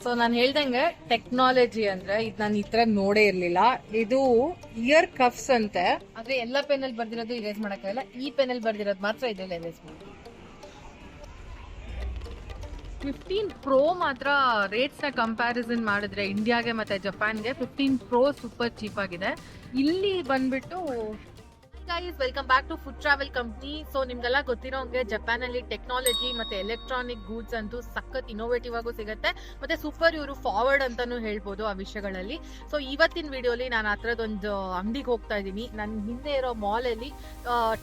So ನಾನು ಹೇಳ್ದಂಗೆ technology ಅಂದ್ರೆ ಇದು ನಾನು ಈ ತರ ನೋಡೇ ಇರ್ಲಿಲ್ಲ. ಇದು ಇಯರ್ ಕಫ್ಸ್ ಅಂತೆ. ಆದ್ರೆ ಎಲ್ಲ ಪೆನ್ನಲ್ಲಿ ಬರ್ದಿರೋದು ಇರೇಸ್ ಮಾಡಕ್ಕಾಗಲ್ಲ, ಈ ಪೆನ್ನಲ್ಲಿ ಬರ್ದಿರೋದು ಮಾತ್ರ ಇದ್ರಲ್ಲಿ ಇರೇಸ್ ಮಾಡ್ತೀವಿ. 15 Pro ಮಾತ್ರ ರೇಟ್ಸ್ ನ ಕಂಪ್ಯಾರಿಸನ್ ಮಾಡಿದ್ರೆ ಇಂಡಿಯಾಗೆ ಮತ್ತೆ ಜಪಾನ್ಗೆ 15 Pro ಸೂಪರ್ ಚೀಪ್ ಆಗಿದೆ. ಇಲ್ಲಿ ಬಂದ್ಬಿಟ್ಟು guys welcome back to food travel company. So ನಿಮ್ಗೆಲ್ಲ ಗೊತ್ತಿರೋ ಹಂಗೆ ಜಪಾನ್ ಅಲ್ಲಿ ಟೆಕ್ನಾಲಜಿ ಮತ್ತೆ ಎಲೆಕ್ಟ್ರಾನಿಕ್ ಗೂಡ್ಸ್ ಅಂತೂ ಸಖತ್ ಇನೋವೇಟಿವ್ ಆಗು ಸಿಗುತ್ತೆ, ಮತ್ತೆ ಸೂಪರ್ ಇವರು ಫಾರ್ವರ್ಡ್ ಅಂತಾನು ಹೇಳ್ಬೋದು ಆ ವಿಷಯಗಳಲ್ಲಿ. ಸೊ ಇವತ್ತಿನ ವಿಡಿಯೋಲಿ ನಾನು ಆ ಥರದೊಂದು ಅಂಗಡಿಗೆ ಹೋಗ್ತಾ ಇದ್ದೀನಿ. ನನ್ನ ಹಿಂದೆ ಇರೋ ಮಾಲ್ ಅಲ್ಲಿ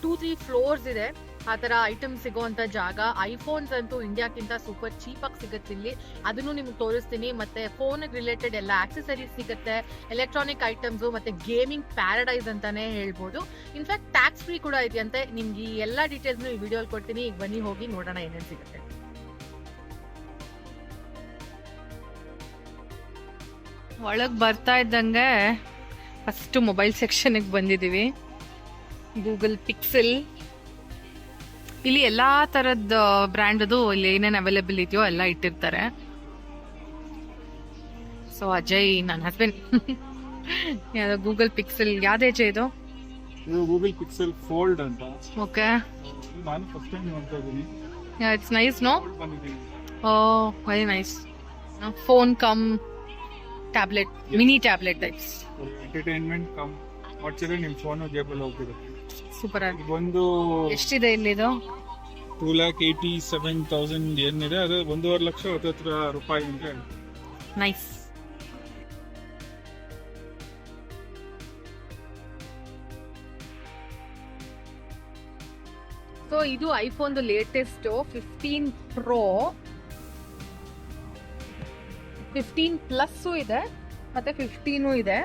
2-3 ಫ್ಲೋರ್ಸ್ ಇದೆ. ಆ ಥರ ಐಟಮ್ಸ್ ಸಿಗೋವಂಥ ಜಾಗ. ಐಫೋನ್ಸ್ ಅಂತೂ ಇಂಡಿಯಾಕ್ಕಿಂತ ಸೂಪರ್ ಚೀಪಾಗಿ ಸಿಗುತ್ತೆ ಇಲ್ಲಿ, ಅದನ್ನು ನಿಮ್ಗೆ ತೋರಿಸ್ತೀನಿ. ಮತ್ತೆ ಫೋನಿಗೆ ರಿಲೇಟೆಡ್ ಎಲ್ಲ ಆಕ್ಸೆಸರೀಸ್ ಸಿಗುತ್ತೆ, ಎಲೆಕ್ಟ್ರಾನಿಕ್ ಐಟಮ್ಸು, ಮತ್ತೆ ಗೇಮಿಂಗ್ ಪ್ಯಾರಡೈಸ್ ಅಂತಾನೆ ಹೇಳ್ಬೋದು. ಇನ್ಫ್ಯಾಕ್ಟ್ ಟ್ಯಾಕ್ಸ್ ಫ್ರೀ ಕೂಡ ಇದೆಯಂತೆ. ನಿಮ್ಗೆ ಈ ಎಲ್ಲ ಡೀಟೇಲ್ಸ್ನು ಈ ವಿಡಿಯೋಲಿ ಕೊಡ್ತೀನಿ. ಈಗ ಬನ್ನಿ ಹೋಗಿ ನೋಡೋಣ ಏನೇನು ಸಿಗುತ್ತೆ. ಒಳಗೆ ಬರ್ತಾ ಇದ್ದಂಗೆ ಫಸ್ಟ್ ಮೊಬೈಲ್ ಸೆಕ್ಷನ್ಗೆ ಬಂದಿದ್ದೀವಿ. ಗೂಗಲ್ ಪಿಕ್ಸೆಲ್, ಇಲ್ಲಿ ಎಲ್ಲಾ ತರದ ಬ್ರ್ಯಾಂಡದು ಇಲ್ಲಿ ಏನೇನು ಅವೈಲೇಬಲ್ ಇದೆಯೋ ಎಲ್ಲ ಇಟ್ಟಿರ್ತಾರೆ. ಸೊ ಅಜಯ್ ನನ್ನ ಹಸ್ಬೆಂಡ್ ಯಾವ್ದು ಗೂಗಲ್ ಪಿಕ್ಸೆಲ್ ಯಾವ್ದು ಅಜಯ್ ಇದು? ಗೂಗಲ್ ಪಿಕ್ಸೆಲ್ ಫೋಲ್ಡ್ ಅಂತ. ಓಕೆ, ನಾನು ಫಸ್ಟ್ ಟೈಮ್ ನೋಡ್ತಾ ಇದ್ದೀನಿ. It's nice no? Oh very nice. Phone cum tablet, mini tablet types. Entertainment cum ಮಾಡ್ಸಿದ್ರೆ ನಿಮ್ಮ ಫೋನ್ ಜೇಬಲ್ ಹೋಗ್ತಿರುತ್ತೆ. ಸೂಪರ್ ಆಗಿ. ಒಂದು ಎಷ್ಟಿದೆ ಇಲ್ಲಿದು? 2,87,000 ಏನಿದೆ ಅದು 1.5 ಲಕ್ಷ ಹತ್ರ ರೂಪಾಯಿ ಅಂತ. ನೈಸ್. ಸೊ ಇದು ಐಫೋನ್ ಲೇಟೆಸ್ಟ್ 15 Pro, 15 ಪ್ಲಸ್ ಇದೆ ಮತ್ತೆ 15 ಇದೆ.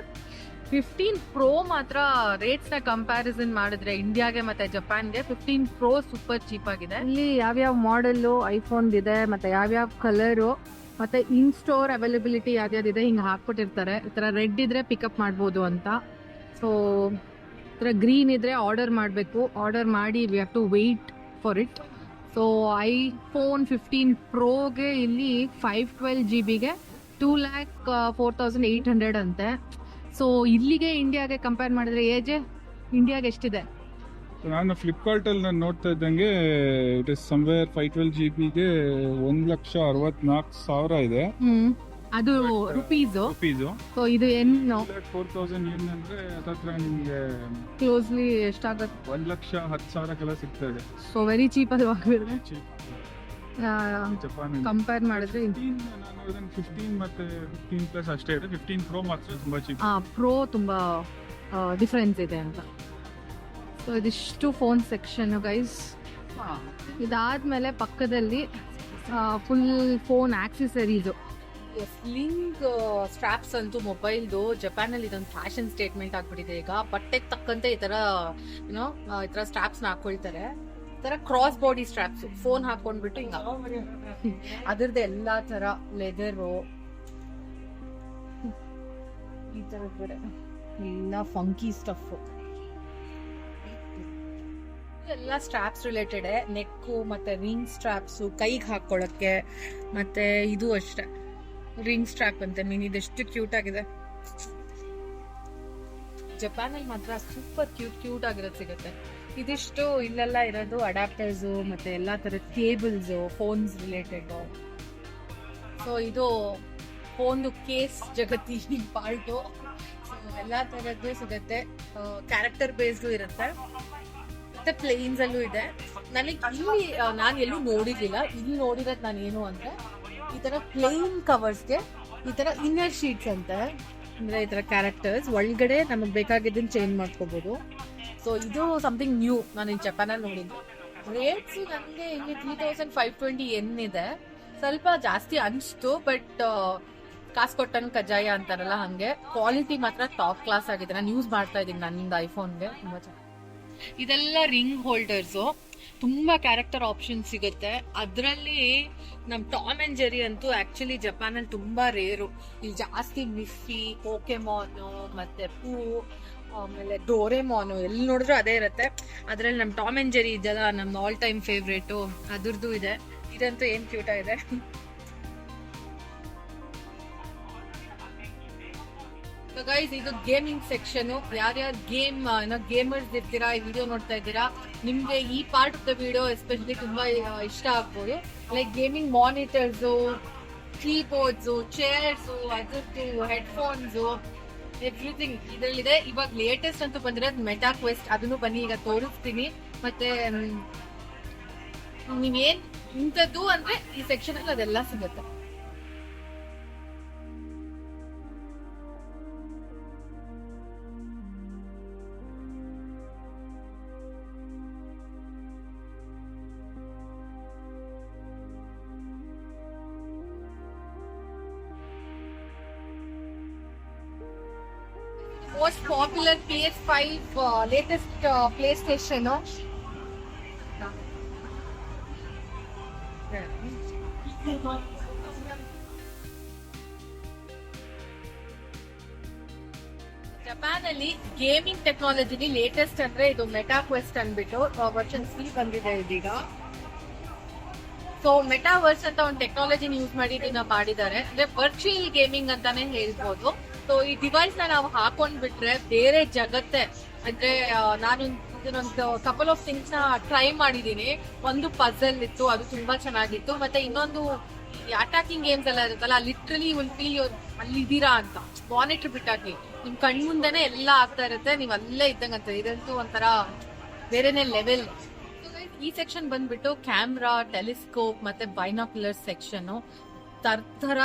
15 Pro ಮಾತ್ರ ರೇಟ್ಸ್ ನ ಕಂಪ್ಯಾರಿಸನ್ ಮಾಡಿದ್ರೆ ಇಂಡಿಯಾಗೆ ಮತ್ತೆ ಜಪಾನ್ಗೆ 15 Pro ಸೂಪರ್ ಚೀಪ್ ಆಗಿದೆ. ಇಲ್ಲಿ ಯಾವ್ಯಾವ ಮಾಡೆಲ್ ಐಫೋನ್ ಇದೆ, ಮತ್ತೆ ಯಾವ್ಯಾವ ಕಲರು, ಮತ್ತೆ ಇನ್ ಸ್ಟೋರ್ ಅವೈಲಬಿಲಿಟಿ ಯಾವ್ಯಾವ್ದಿದೆ ಹಿಂಗೆ ಹಾಕ್ಬಿಟ್ಟಿರ್ತಾರೆ. ಈ ಥರ ರೆಡ್ ಇದ್ರೆ ಪಿಕಪ್ ಮಾಡ್ಬೋದು ಅಂತ. ಸೊ ಈ ಥರ ಗ್ರೀನ್ ಇದ್ರೆ ಆರ್ಡರ್ ಮಾಡಬೇಕು. ಆರ್ಡರ್ ಮಾಡಿ we have to wait for it. So iPhone 15 Proಗೆ ಇಲ್ಲಿ 512 GB 2,04,800 ಅಂತೆ. ಸೊ ಇಲ್ಲಿಗೆ ಇಂಡಿಯಾಗೆ ಕಂಪೇರ್ ಮಾಡಿದ್ರೆ ಏಜ್ ಇಂಡಿಯಾಗೆ ಎಷ್ಟಿದೆ? ನಾನು ಫ್ಲಿಪ್ಕಾರ್ಟ್ ಅಲ್ಲಿ ನಾನು ನೋಡ್ತಾ ಇದ್ದಂಗೆ ಇಟ್ ಇಸ್ ಸಮ್ವೇರ್ 512 GB 1,64,000 ಇದೆ. ಅದು ರುಪೀಸು. ಸೊ ಇದು 4,000 yen ಅಂದ್ರೆ ಅದತ್ರ ನಿಮಗೆ ಕ್ಲೋಸ್ಲಿ ಎಷ್ಟಾಗುತ್ತೆ? 1,10,000 ಸಿಗ್ತಾ ಇದೆ. ಸೊ ವೆರಿ ಚೀಪ್ ಅದು ಆಗಿದ್ರೆ ಜಪಾನ್ ಕಂಪೇರ್ ಮಾಡಿದ್ರೆ 15 ಮತ್ತೆ 15 ಪ್ಲಸ್ ಅಷ್ಟೇ ಇದೆ. 15 Pro ಮಾತ್ರ ತುಂಬಾ ಚೀಪ್. ಪ್ರೋ ತುಂಬಾ ಡಿಫರೆನ್ಸ್ ಇದೆ ಅಂತ. ಸೊ ಇದಿಷ್ಟು ಫೋನ್ ಸೆಕ್ಷನ್ ಗೈಸ್. ಇದಾದ್ಮೇಲೆ ಪಕ್ಕದಲ್ಲಿ full phone accessories, sling straps ಅಂತೂ ಮೊಬೈಲ್ದು ಜಪಾನಲ್ಲಿ ಇದೊಂದು ಫ್ಯಾಷನ್ ಸ್ಟೇಟ್ಮೆಂಟ್ ಆಗ್ಬಿಟ್ಟಿದೆ ಈಗ. ಬಟ್ಟೆಗೆ ತಕ್ಕಂತೆ ಈ ತರ ಏನೋ ಈ ತರ ಸ್ಟ್ರಾಪ್ಸ್ ನ ಹಾಕೊಳ್ತಾರೆ. ಈ ತರ ಕ್ರಾಸ್ ಬಾಡಿ ಸ್ಟ್ರಾಪ್ಸ್, ಫೋನ್ ಹಾಕೊಂಡ್ಬಿಟ್ಟು ಹಿಂಗ ಅದ್ರದ್ದು ಎಲ್ಲಾ ತರ ಲೆದರು ಈ ತರ ಎಲ್ಲ ಫಂಕಿ ಸ್ಟಫ್ ಎಲ್ಲ ಸ್ಟ್ರಾಪ್ಸ್ ರಿಲೇಟೆಡ್. ನೆಕ್ಕು ಮತ್ತೆ ರಿಂಗ್ ಸ್ಟ್ರಾಪ್ಸು ಕೈಗೆ ಹಾಕೊಳ್ಳಕ್ಕೆ, ಮತ್ತೆ ಇದು ಅಷ್ಟೇ ರಿಂಗ್ ಸ್ಟ್ರಾಪ್ ಅಂತ. ಮೀನ್ ಇದೆಷ್ಟು ಕ್ಯೂಟ್ ಆಗಿದೆ. ಜಪಾನ್ ಅಲ್ಲಿ ಮಾತ್ರ ಸೂಪರ್ ಕ್ಯೂಟ್ ಆಗಿರೋದು ಸಿಗುತ್ತೆ. ಇದಿಷ್ಟು ಇಲ್ಲೆಲ್ಲ ಇರೋದು ಅಡಾಪ್ಟರ್ಸು ಮತ್ತೆ ಎಲ್ಲಾ ತರದ ಕೇಬಲ್ಸ್, ಫೋನ್ಸ್ ರಿಲೇಟೆಡ್. ಸೊ ಇದು ಫೋನ್ದು ಕೇಸ್ ಜಗತ್ತಿ ಪಾರ್ಟು. ಎಲ್ಲಾ ತರದ್ದು ಸಿಗುತ್ತೆ. ಕ್ಯಾರೆಕ್ಟರ್ ಬೇಸ್ಡು ಇರುತ್ತೆ, ಮತ್ತೆ ಪ್ಲೇನ್ಸ್ ಅಲ್ಲೂ ಇದೆ. ನನಗೆ ಇಲ್ಲಿ ನಾನು ಎಲ್ಲೂ ನೋಡಿರ್ಲಿಲ್ಲ. ಇಲ್ಲಿ ನೋಡಿರೋದು ನಾನು ಏನು ಅಂದ್ರೆ ಈ ತರ ಪ್ಲೇನ್ ಕವರ್ಸ್ಗೆ ಈ ತರ ಇನ್ನರ್ ಶೀಟ್ಸ್ ಅಂತ, ಅಂದ್ರೆ ಈ ತರ ಕ್ಯಾರೆಕ್ಟರ್ಸ್ ಒಳಗಡೆ ನಮಗೆ ಬೇಕಾಗಿದ್ದನ್ನು ಚೇಂಜ್ ಮಾಡ್ಕೋಬಹುದು. ಸೊ ಇದು ಸಮಥಿಂಗ್ ನ್ಯೂ ನಾನು ಈ ಜಪಾನಲ್ಲಿ ನೋಡಿದ್ದು. ರೇಟ್ಸ್ ನನಗೆ ಇಲ್ಲಿ 3,520 yen ಇದೆ. ಸ್ವಲ್ಪ ಜಾಸ್ತಿ ಅನಿಸ್ತು, ಬಟ್ ಕಾಸು ಕೊಟ್ಟನು ಕಜ್ಜಾಯ ಅಂತಾರಲ್ಲ ಹಂಗೆ. ಕ್ವಾಲಿಟಿ ಮಾತ್ರ ಟಾಪ್ ಕ್ಲಾಸ್ ಆಗಿದೆ. ನಾನು ಯೂಸ್ ಮಾಡ್ತಾ ಇದ್ದೀನಿ ನನ್ನದು ಐಫೋನ್ಗೆ, ತುಂಬಾ ಚೆನ್ನಾಗಿ. ಇದೆಲ್ಲ ರಿಂಗ್ ಹೋಲ್ಡರ್ಸು, ತುಂಬಾ ಕ್ಯಾರೆಕ್ಟರ್ ಆಪ್ಷನ್ ಸಿಗುತ್ತೆ. ಅದರಲ್ಲಿ ನಮ್ ಟಾಮ್ ಅಂಡ್ ಜೆರಿ ಅಂತೂ ಆಕ್ಚುಲಿ ಜಪಾನ್ ಅಲ್ಲಿ ತುಂಬಾ ರೇರು. ಇಲ್ಲಿ ಜಾಸ್ತಿ ಮಿಫಿ, ಪೋಕೆಮಾನು, ಮತ್ತೆ ಪೂ, ಆಮೇಲೆ ಡೋರೆಮಾನು, ಎಲ್ಲಿ ನೋಡಿದ್ರು ಅದೇ ಇರುತ್ತೆ. ಅದ್ರಲ್ಲಿ ನಮ್ ಟಾಮ್ ಅಂಡ್ ಜೆರಿ ಇದೆಲ್ಲ ನಮ್ ಆಲ್ ಟೈಮ್ ಫೇವ್ರೇಟು, ಅದ್ರದ್ದು ಇದೆ. ಇದಂತೂ ಏನ್ ಕ್ಯೂಟ್ ಆಗಿದೆ. ಗೈಸ್ ಇದು ಗೇಮಿಂಗ್ ಸೆಕ್ಷನ್. ಯಾರ್ಯಾರು ಗೇಮರ್ಸ್ ಇರ್ತೀರಾ, ಈ ವಿಡಿಯೋ ನೋಡ್ತಾ ಇದ್ದೀರಾ, ನಿಮ್ಗೆ ಈ part of the video especially ತುಂಬಾ ಇಷ್ಟ ಆಗ್ಬೋದು. Like gaming monitors, keyboards, chairs, ಅದರದ್ದು ಹೆಡ್ಫೋನ್ಸ್, ಎವ್ರಿಥಿಂಗ್ ಇದ್ರಲ್ಲಿದೆ. ಇವಾಗ ಲೇಟೆಸ್ಟ್ ಅಂತೂ ಬಂದಿರೋದು ಮೆಟಾ ಕ್ವೆಸ್ಟ್, ಅದನ್ನು ಬನ್ನಿ ಈಗ ತೋರಿಸ್ತೀನಿ. ಮತ್ತೆ ನೀವೇನ್ ಇಂಥದ್ದು ಅಂದ್ರೆ ಈ ಸೆಕ್ಷನ್ ಅಲ್ಲಿ ಅದೆಲ್ಲ ಸಿಗುತ್ತೆ. Most popular PS5 latest PlayStation. Japan ಅಲ್ಲಿ ಗೇಮಿಂಗ್ ಟೆಕ್ನಾಲಜಿಲಿ ಲೇಟೆಸ್ಟ್ ಅಂದ್ರೆ ಇದು ಮೆಟಾ ಕ್ವೆಸ್ಟ್ ಅಂದ್ಬಿಟ್ಟು ವರ್ಷನ್ 3 ಬಂದಿದೆ ಇದೀಗ. ಸೊ ಮೆಟಾವರ್ಸ್ ಅಂತ ಒಂದು ಟೆಕ್ನಾಲಜಿನ ಯೂಸ್ ಮಾಡಿ ಇದನ್ನ ಮಾಡಿದ್ದಾರೆ. ಅಂದ್ರೆ ವರ್ಚುವಲ್ ಗೇಮಿಂಗ್ ಅಂತಾನೆ ಹೇಳ್ಬೋದು. ಸೊ ಈ ಡಿವೈಸ್ ನ ನಾವು ಹಾಕೊಂಡ್ಬಿಟ್ರೆ ಬೇರೆ ಜಗತ್ತೆ. ಅಂದ್ರೆ ನಾನು ಇದನ್ನೊಂದು ಕಪಲ್ ಆಫ್ ಥಿಂಗ್ಸ್ ನ ಟ್ರೈ ಮಾಡಿದೀನಿ. ಒಂದು ಪಜಲ್ ಇತ್ತು, ಅದು ತುಂಬಾ ಚೆನ್ನಾಗಿತ್ತು. ಮತ್ತೆ ಇನ್ನೊಂದು ಅಟ್ಯಾಕಿಂಗ್ ಗೇಮ್ಸ್ ಎಲ್ಲ ಇರುತ್ತಲ್ಲ, ಲಿಟ್ರಲಿ ವಿಲ್ ಫೀಲ್ ಅಲ್ಲಿ ಇದೀರಾ ಅಂತ ಮಾನಿಟರ್ ಬಿಟ್ಟಾಕಿ ನಿಮ್ ಕಣ್ ಮುಂದೆನೆ ಎಲ್ಲ ಆಗ್ತಾ ಇರುತ್ತೆ, ನೀವ್ ಅಲ್ಲೇ ಇದ್ದಂಗಂತ. ಇದಂತೂ ಒಂಥರ ಬೇರೆನೆ ಲೆವೆಲ್. ಈ ಸೆಕ್ಷನ್ ಬಂದ್ಬಿಟ್ಟು ಕ್ಯಾಮ್ರಾ, ಟೆಲಿಸ್ಕೋಪ್ ಮತ್ತೆ ಬೈನಾಕ್ಯುಲರ್ ಸೆಕ್ಷನ್. ತರ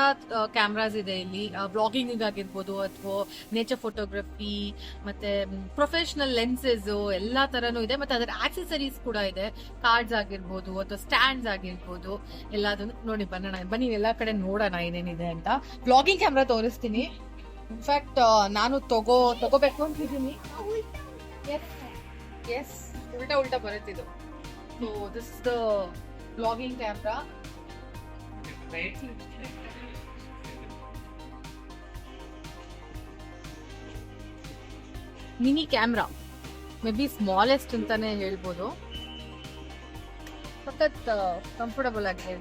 ಕ್ಯಾಮ್ರಾಸ್ ಇದೆ ಇಲ್ಲಿ. ಬ್ಲಾಗಿಂಗ್ ಆಗಿರ್ಬೋದು ಅಥವಾ ನೇಚರ್ ಫೋಟೋಗ್ರಫಿ, ಮತ್ತೆ ಪ್ರೊಫೆಷನಲ್ ಲೆನ್ಸಸ್ ಎಲ್ಲಾ ತರನು ಇದೆ. ಮತ್ತೆ ಅದರ ಆಕ್ಸೆಸರೀಸ್ ಕೂಡ ಇದೆ, ಕಾರ್ಡ್ಸ್ ಆಗಿರ್ಬೋದು ಅಥವಾ ಸ್ಟ್ಯಾಂಡ್ಸ್ ಆಗಿರ್ಬೋದು, ಎಲ್ಲದನ್ನು ನೋಡಿ ಬನ್ನಿ ಎಲ್ಲಾ ಕಡೆ ನೋಡೋಣ ಏನೇನಿದೆ ಅಂತ. ಬ್ಲಾಗಿಂಗ್ ಕ್ಯಾಮ್ರಾ ತೋರಿಸ್ತೀನಿ. ಇನ್ಫ್ಯಾಕ್ಟ್ ನಾನು ತಗೋಬೇಕು ಅಂತಿದ್ದೀನಿ. ಎಸ್, ಉಲ್ಟಾ ಬರುತ್ತಿದ್ದು. So this is the blogging camera. Mini camera, may be smallest ಅಂತಾನೆ ಹೇಳ್ಬೋದು. ಸಖತ್ ಕಂಫರ್ಟಬಲ್ ಆಗಿದೆ.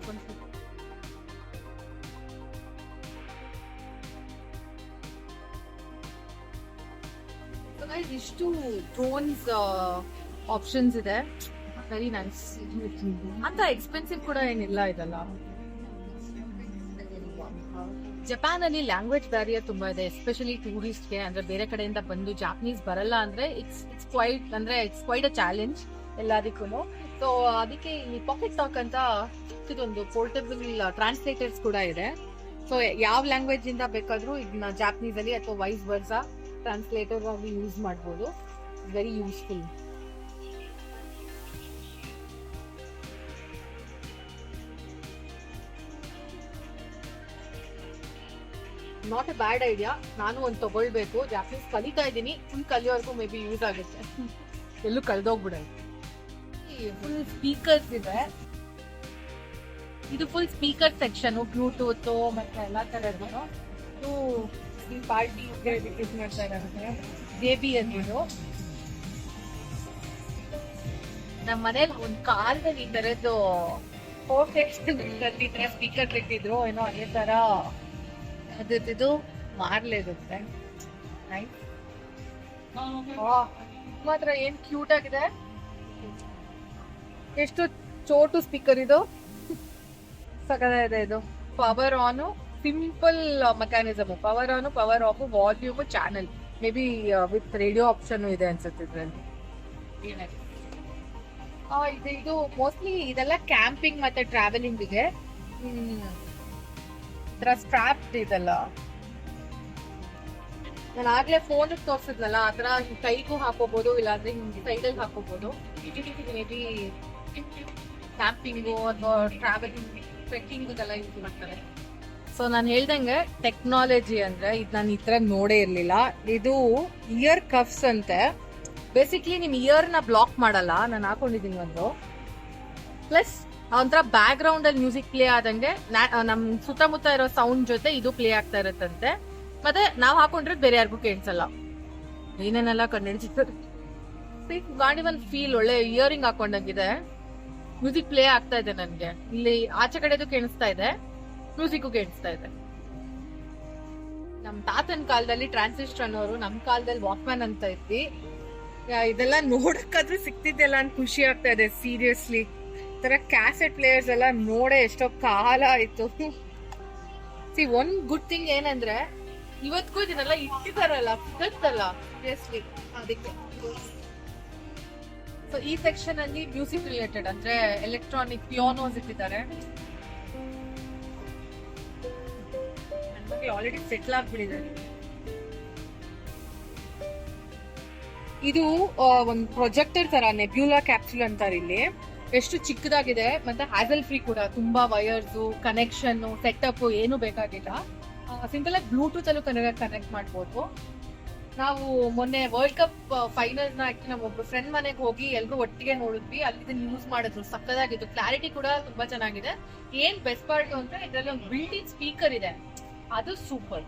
ಇಷ್ಟು ಡ್ರೋನ್ಸ್ ಆಪ್ಷನ್ಸ್ ಇದೆ, ವೆರಿ ನೈಸ್. ಅಂತ ಎಕ್ಸ್ಪೆನ್ಸಿವ್ ಕೂಡ ಏನಿಲ್ಲ ಇದಲ್ಲ. ಜಪಾನ್ ಅಲ್ಲಿ ಲ್ಯಾಂಗ್ವೇಜ್ ಬ್ಯಾರಿಯರ್ ತುಂಬಾ ಇದೆ, ಎಸ್ಪೆಷಲಿ ಟೂರಿಸ್ಟ್ಗೆ. ಅಂದ್ರೆ ಬೇರೆ ಕಡೆಯಿಂದ ಬಂದು ಜಾಪನೀಸ್ ಬರಲ್ಲ ಅಂದ್ರೆ ಇಟ್ಸ್ ಕ್ವೈಟ್ ಅ ಚಾಲೆಂಜ್ ಎಲ್ಲದಕ್ಕೂ. ಸೊ ಅದಕ್ಕೆ ಈ ಪಾಕೆಟ್ ಟಾಕ್ ಅಂತ ಇದೊಂದು ಪೋರ್ಟಬಲ್ ಟ್ರಾನ್ಸ್ಲೇಟರ್ಸ್ ಕೂಡ ಇದೆ. ಸೊ ಯಾವ ಲ್ಯಾಂಗ್ವೇಜ್ ಇಂದ ಬೇಕಾದ್ರೂ ಇದನ್ನ ಜಾಪನೀಸ್ ಅಲ್ಲಿ ಅಥವಾ ವೈಸ್ ವರ್ಸಾ ಟ್ರಾನ್ಸ್ಲೇಟರ್ ಆಗಿ ಯೂಸ್ ಮಾಡಬಹುದು. Very useful. Not a bad idea. ನಾನು ಒಂದು ತಗೊಳ್ಬೇಕು. ಜಾಪನೀಸ್ ಕಲಿತಾ ಇದ್ದೀನಿ, ಫುಲ್ ಕಲಿಯೋರ್ಗೂ ಮೇ ಬಿ ಯೂಸ್ ಆಗುತ್ತೆ. ಎಲ್ಲೂ ಕಳ್ದೋಗ್ಬಿಡೋದು. ಫುಲ್ ಸ್ಪೀಕರ್ಸ್ ಇದೆ. ಇದು ಫುಲ್ ಸ್ಪೀಕರ್ ಸೆಕ್ಷನ್, ಬ್ಲೂಟೂತ್ ಮತ್ತೆ ಎಲ್ಲಾ ತರದ್ದು. ಪಾರ್ಟಿ ಯೂಸ್ ಮಾಡ್ತಾ ಇರೋದು ಬೇಬಿ ಅನ್ನೋದು. ನಮ್ಮ ಮನೇಲಿ ಒಂದು ಕಾಲದಲ್ಲಿ ಈ ತರದ್ದು ಸ್ಪೀಕರ್ ಬಿಟ್ಟಿದ್ರು ಏನೋ, ಅದೇ ತರ ಅದಿದ್ದು ಮಾರ್ಲೇರುತ್ತೆ. ಮಾತ್ರ ಏನ್ ಕ್ಯೂಟ್ ಆಗಿದೆ. ಎಷ್ಟು ಚೋಟು ಸ್ಪೀಕರ್ ಇದು, ಸಕದಾಗಿದೆ. ಇದು power on, simple mechanism. Power on, power of, volume, channel. May be with radio option ಇದೆ ಅನ್ಸುತ್ತೆ ಇದ್ರಲ್ಲಿ. ಇದು ಮೋಸ್ಟ್ಲಿ ಇದೆಲ್ಲ ಕ್ಯಾಂಪಿಂಗ್ ಮತ್ತೆ ಟ್ರಾವೆಲಿಂಗ್ ಗೆ. ಸ್ಟ್ರಾಪ್ ಇದೆಲ್ಲ ನಾನು ಆಗ್ಲೇ ಫೋನ್ ತೋರ್ಸಿದ್ನಲ್ಲ, ಆತರ ಕೈಗೂ ಹಾಕೋಬಹುದು, ಇಲ್ಲಾಂದ್ರೆ ಹಿಂಗೆ ಸೈಡಲ್ಲಿ ಹಾಕೋಬಹುದು. ಮೇ ಬಿ ಕ್ಯಾಂಪಿಂಗು ಅಥವಾ ಟ್ರಾವೆಲಿಂಗ್, ಟ್ರೆಕ್ಕಿಂಗ್ ಇದೆಲ್ಲ ಯೂಸ್ ಮಾಡ್ತಾರೆ. ಸೊ ನಾನು ಹೇಳ್ದಂಗೆ ಟೆಕ್ನಾಲಜಿ ಅಂದ್ರೆ ಇದು ನಾನು ಈ ತರ ನೋಡೇ ಇರ್ಲಿಲ್ಲ. ಇದು ಇಯರ್ ಕಫ್ಸ್ ಅಂತೆ. ಬೇಸಿಕ್ಲಿ ನಿಮ್ ಇಯರ್ ನ ಬ್ಲಾಕ್ ಮಾಡಲ್ಲ. ನಾನು ಹಾಕೊಂಡಿದ್ದೀನಿ ಒಂದು. ಪ್ಲಸ್ ಒಂಥರ ಬ್ಯಾಕ್ ಗ್ರೌಂಡ್ ಅಲ್ಲಿ ಮ್ಯೂಸಿಕ್ ಪ್ಲೇ ಆದಂಗೆ ನಮ್ ಸುತ್ತಮುತ್ತ ಇರೋ ಸೌಂಡ್ ಜೊತೆ ಇದು ಪ್ಲೇ ಆಗ್ತಾ ಇರುತ್ತಂತೆ. ಮತ್ತೆ ನಾವ್ ಹಾಕೊಂಡ್ರೆ ಬೇರೆ ಯಾರಿಗೂ ಕೇಳಿಸಲ್ಲ. ಏನೇನೆಲ್ಲ ಕಂಡಿಡ್ತಾರೆ. ಗಾಡಿ ಒಂದು ಫೀಲ್ ಒಳ್ಳೆ ಇಯರಿಂಗ್ ಹಾಕೊಂಡಂಗಿದೆ. ಮ್ಯೂಸಿಕ್ ಪ್ಲೇ ಆಗ್ತಾ ಇದೆ ನನ್ಗೆ. ಇಲ್ಲಿ ಆಚೆ ಕಡೆದು ಕೇಳಿಸ್ತಾ ಇದೆ, ಮ್ಯೂಸಿಕ್ ಕೇಳಿಸ್ತಾ ಇದೆ. ನಮ್ ತಾತನ ಕಾಲದಲ್ಲಿ ಟ್ರಾನ್ಸಿಸ್ಟರ್ ಅನ್ನೋರು, ನಮ್ ಕಾಲದಲ್ಲಿ ವಾಕ್ಮ್ಯಾನ್ ಅಂತ ಇದ್ವಿ. ಇದೆಲ್ಲ ನೋಡಕ್ಕಾದ್ರೂ ಸಿಕ್ತಿದ್ದೆಲ್ಲ ಅಂತ ಖುಷಿ ಆಗ್ತಾ ಇದೆ ಸೀರಿಯಸ್ಲಿ. ತರ ಕ್ಯಾಸೆಟ್ ಪ್ಲೇಯರ್ಸ್ ಎಲ್ಲ ನೋಡೇ ಎಷ್ಟೋ ಕಾಲ ಆಯ್ತು. ಸಿ ಒನ್ ಗುಡ್ ಥಿಂಗ್ ಏನಂದ್ರೆ ಇವತ್ಗೂ ಇದನ್ನೆಲ್ಲ ಇಟ್ಟಿದಾರಲ್ಲ, ಸಿಗತ್ತಲ್ಲ ಸೀರಿಯಸ್ಲಿ, ಅದಕ್ಕೆ. ಸೊ ಈ ಸೆಕ್ಷನ್ ಅಲ್ಲಿ ಮ್ಯೂಸಿಕ್ ರಿಲೇಟೆಡ್ ಅಂದ್ರೆ ಎಲೆಕ್ಟ್ರಾನಿಕ್ ಪಿಯಾನೋಸ್ ಇಟ್ಟಿದ್ದಾರೆ. ಆಲ್ರೆಡಿ ಸೆಟ್ಲ್ ಆಗ್ಬಿಟ್ಟಿದ್ದಾರೆ. ಇದು ಒಂದು ಪ್ರೊಜೆಕ್ಟರ್ ತರ ನೆಬ್ಯುಲಾ ಕ್ಯಾಪ್ಸುಲ್ ಅಂತಾರೆ ಇಲ್ಲಿ. ಎಷ್ಟು ಚಿಕ್ಕದಾಗಿದೆ ಮತ್ತೆ ಹ್ಯಾಸಲ್ ಫ್ರೀ ಕೂಡ. ತುಂಬಾ ವೈರ್ಸ್, ಕನೆಕ್ಷನ್, ಸೆಟಪ್ ಏನು ಬೇಕಾಗಿಲ್ಲ. ಸಿಂಪಲ್ ಆಗಿ ಬ್ಲೂಟೂತ್ ಅಲ್ಲೂ ಕನೆಕ್ಟ್ ಮಾಡ್ಬೋದು. ನಾವು ಮೊನ್ನೆ ವರ್ಲ್ಡ್ ಕಪ್ ಫೈನಲ್ ನ ನಮ್ಮ ಒಬ್ರು ಫ್ರೆಂಡ್ ಮನೆಗೆ ಹೋಗಿ ಎಲ್ರು ಒಟ್ಟಿಗೆ ನೋಡಿದ್ವಿ. ಅಲ್ಲಿ ಇದನ್ನ ಯೂಸ್ ಮಾಡಿದ್ರು, ಸಕ್ಕದಾಗಿತ್ತು. ಕ್ಲಾರಿಟಿ ಕೂಡ ತುಂಬಾ ಚೆನ್ನಾಗಿದೆ. ಏನ್ ಬೆಸ್ಟ್ ಪಾರ್ಟ್ ಅಂದ್ರೆ ಇದ್ರಲ್ಲಿ ಒಂದು ಬಿಲ್ಟ್ ಇನ್ ಸ್ಪೀಕರ್ ಇದೆ, ಅದು ಸೂಪರ್.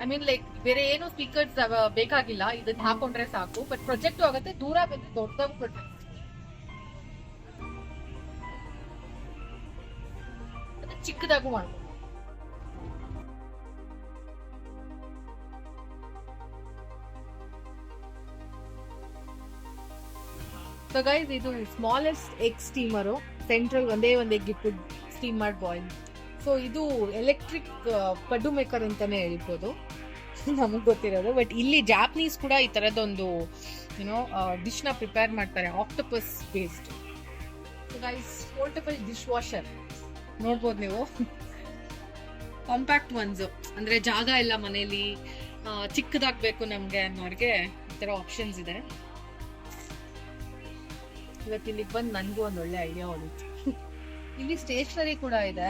ಐ ಮೀನ್ ಲೈಕ್ ಬೇರೆ ಏನು ಸ್ಪೀಕರ್ಸ್ ಬೇಕಾಗಿಲ್ಲ, ಇದನ್ನ ಹಾಕೊಂಡ್ರೆ ಸಾಕು. ಬಟ್ ಪ್ರೊಜೆಕ್ಟ್ ಆಗುತ್ತೆ, ದೂರ ಬಂದು ದೊಡ್ಡದಾಗೂ ಪ್ರೊಜೆಕ್ಟ್, ಚಿಕ್ಕದಾಗೂ ಮಾಡ್ಬೋದು. ಸೊ ಗೈಸ್, ಇದು ಸ್ಮಾಲೆಸ್ಟ್ ಎಗ್ ಸ್ಟೀಮರು. ಸೆಂಟ್ರಲ್ ಒಂದೇ ಒಂದು ಎಗ್ ಇಟ್ಟು ಸ್ಟೀಮ್ ಮಾಡಿ ಬಾಯ್ಲ್. ಸೊ ಇದು ಎಲೆಕ್ಟ್ರಿಕ್ ಪಡ್ಡು ಮೇಕರ್ ಅಂತಾನೆ ಹೇಳ್ಬೋದು, ನಮಗ್ ಗೊತ್ತಿರೋದು. ಬಟ್ ಇಲ್ಲಿ ಜಾಪನೀಸ್ ಕೂಡ ಈ ತರದೊಂದು ಡಿಶ್ ನ ಪ್ರಿಪೇರ್ ಮಾಡ್ತಾರೆ, octopus based. So guys, portable dish washer ನೋಡ್ಬೋದು ನೀವು. ಕಾಂಪ್ಯಾಕ್ಟ್ ಒನ್ಸ್ ಅಂದ್ರೆ ಜಾಗ ಇಲ್ಲ ಮನೇಲಿ, ಚಿಕ್ಕದಾಗ್ಬೇಕು ನಮ್ಗೆ ಅನ್ನೋರ್ಗೆ ಈ ತರ ಆಪ್ಷನ್ಸ್ ಇದೆ. ಇವತ್ತು ಇಲ್ಲಿಗೆ ಬಂದು ನನ್ಗೂ ಒಂದು ಒಳ್ಳೆ ಐಡಿಯಾ ಹೊಡಿತು. ಇಲ್ಲಿ ಸ್ಟೇಷನರಿ ಕೂಡ ಇದೆ.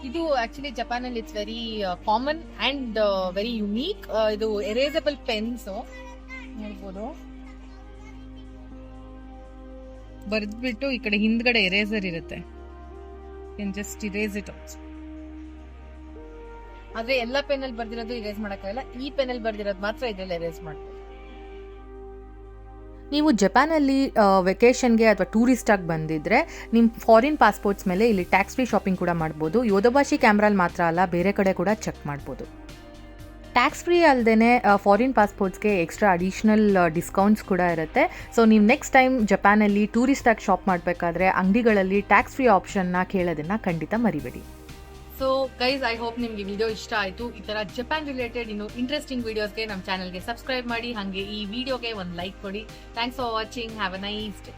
ಇದು ಆಕ್ಚುಲಿ ಜಪಾನ್ ಅಲ್ಲಿ it's very common and very unique. ಇದು ಎರೇಸಬಲ್ ಪೆನ್ಸ್ ನೋಡ್ಬೋದು. ಬರ್ದ್ಬಿಟ್ಟು ಈ ಕಡೆ ಹಿಂದ್ಗಡೆ ಎರೇಸರ್ ಇರುತ್ತೆ, ಜಸ್ಟ್ ಇರೇಸ್ ಇಟ್ ಆಲ್ಸೋ. ಆದ್ರೆ ಎಲ್ಲ ಪೆನ್ ಅಲ್ಲಿ ಬರ್ದಿರೋದು ಇರೇಸ್ ಮಾಡಕ್ಕಾಗಲ್ಲ, ಈ ಪೆನ್ ಅಲ್ಲಿ ಬರ್ದಿರೋದು ಮಾತ್ರ ಇದ್ರಲ್ಲಿ ಎರೇಸ್ ಮಾಡ್ಬೋದು. ನೀವು ಜಪಾನಲ್ಲಿ ವೆಕೇಷನ್ಗೆ ಅಥವಾ ಟೂರಿಸ್ಟ್ ಆಗಿ ಬಂದಿದ್ರೆ ನಿಮ್ಮ ಫಾರಿನ್ ಪಾಸ್ಪೋರ್ಟ್ಸ್ ಮೇಲೆ ಇಲ್ಲಿ ಟ್ಯಾಕ್ಸ್ ಫ್ರೀ ಶಾಪಿಂಗ್ ಕೂಡ ಮಾಡ್ಬೋದು. ಯೋದೋಬಾಶಿ ಕ್ಯಾಮ್ರಲ್ಲಿ ಮಾತ್ರ ಅಲ್ಲ, ಬೇರೆ ಕಡೆ ಕೂಡ ಚೆಕ್ ಮಾಡ್ಬೋದು. ಟ್ಯಾಕ್ಸ್ ಫ್ರೀ ಅಲ್ಲದೆ ಫಾರಿನ್ ಪಾಸ್ಪೋರ್ಟ್ಸ್ಗೆ ಎಕ್ಸ್ಟ್ರಾ ಅಡಿಷ್ನಲ್ ಡಿಸ್ಕೌಂಟ್ಸ್ ಕೂಡ ಇರುತ್ತೆ. ಸೊ ನೀವು ನೆಕ್ಸ್ಟ್ ಟೈಮ್ ಜಪಾನಲ್ಲಿ ಟೂರಿಸ್ಟ್ ಆಗಿ ಶಾಪ್ ಮಾಡಬೇಕಾದ್ರೆ ಅಂಗಡಿಗಳಲ್ಲಿ ಟ್ಯಾಕ್ಸ್ ಫ್ರೀ ಆಪ್ಷನ್ನ ಕೇಳೋದನ್ನ ಖಂಡಿತ ಮರಿಬೇಡಿ. ಸೊ ಗೈಸ್, ಐ ಹೋಪ್ ನಿಮ್ಗೆ ವಿಡಿಯೋ ಇಷ್ಟ ಆಯ್ತು. ಈ ತರ ಜಪಾನ್ ರಿಲೇಟೆಡ್ ಇನ್ನು ಇಂಟ್ರೆಸ್ಟಿಂಗ್ ವಿಡಿಯೋಸ್ಗೆ ನಮ್ಮ ಚಾನಲ್ಗೆ ಸಬ್ಸ್ಕ್ರೈಬ್ ಮಾಡಿ, ಹಾಗೆ ಈ ವಿಡಿಯೋಗೆ ಒಂದು ಲೈಕ್ ಕೊಡಿ. Thanks for watching. Have a nice day.